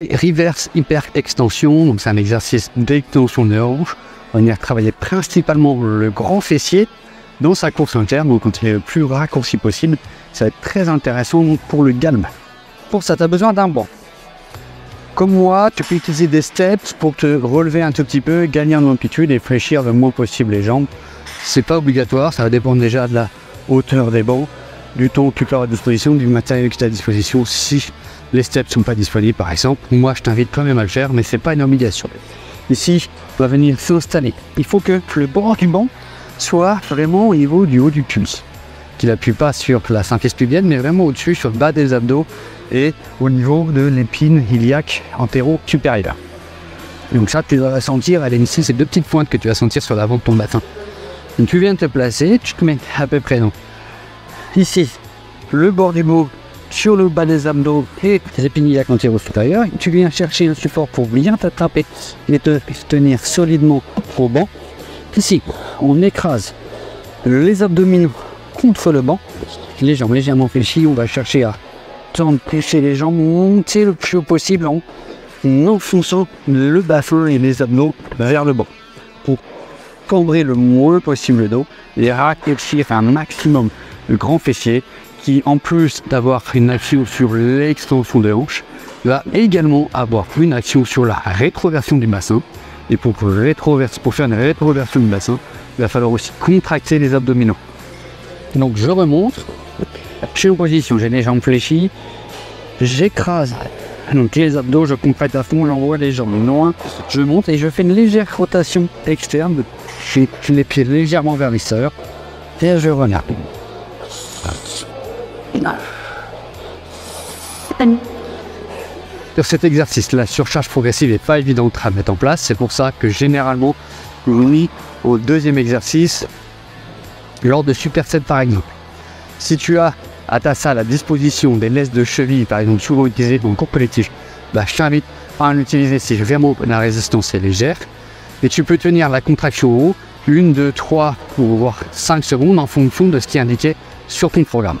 Reverse hyper extension, donc c'est un exercice d'extension de hanche. On va venir travailler principalement le grand fessier dans sa course interne, donc quand il est le plus raccourci possible. Ça va être très intéressant pour le galbe. Pour ça, tu as besoin d'un banc. Comme moi, tu peux utiliser des steps pour te relever un tout petit peu, gagner en amplitude et fléchir le moins possible les jambes. C'est pas obligatoire, ça va dépendre déjà de la hauteur des bancs, du temps que tu peux avoir à disposition, du matériel que tu as à disposition. Si les steps ne sont pas disponibles par exemple, moi je t'invite quand même à le faire, mais c'est pas une obligation. Ici, on va venir s'installer. Il faut que le bord du banc soit vraiment au niveau du haut du pubis, qu'il n'appuie pas sur la symphyse pubienne, mais vraiment au-dessus, sur le bas des abdos et au niveau de l'épine iliaque antéro-supérieure. Donc ça, tu dois sentir, elle est ici, ces deux petites pointes que tu vas sentir sur l'avant de ton bassin. Donc tu viens de te placer, tu te mets à peu près donc ici, le bord du dos sur le bas des abdos et les épines iliaques antéro-supérieures. Tu viens chercher un support pour bien t'attraper et te tenir solidement au banc. Ici, on écrase les abdominaux contre le banc, les jambes légèrement fléchies. On va chercher à tendre, pêcher les jambes, monter le plus haut possible en enfonçant le bassin et les abdos vers le banc pour cambrer le moins possible le dos et raccourcir un maximum le grand fessier qui, en plus d'avoir une action sur l'extension des hanches, va également avoir une action sur la rétroversion du bassin. Et pour faire une rétroversion du bassin, il va falloir aussi contracter les abdominaux. Donc je remonte, je suis en position, j'ai les jambes fléchies, j'écrase donc les abdos, je contracte à fond, j'envoie les jambes loin, je monte et je fais une légère rotation externe, je fais les pieds légèrement vers l'extérieur et je regarde. Sur cet exercice, la surcharge progressive n'est pas évidente à mettre en place, c'est pour ça que généralement je vous mis au deuxième exercice lors de superset par exemple. Si tu as à ta salle à disposition des laisses de cheville par exemple souvent utilisées dans le cours collectif, je t'invite à en utiliser si vraiment la résistance est légère et tu peux tenir la contraction en haut 1, 2, 3 ou voire 5 secondes en fonction de ce qui est indiqué sur ton programme.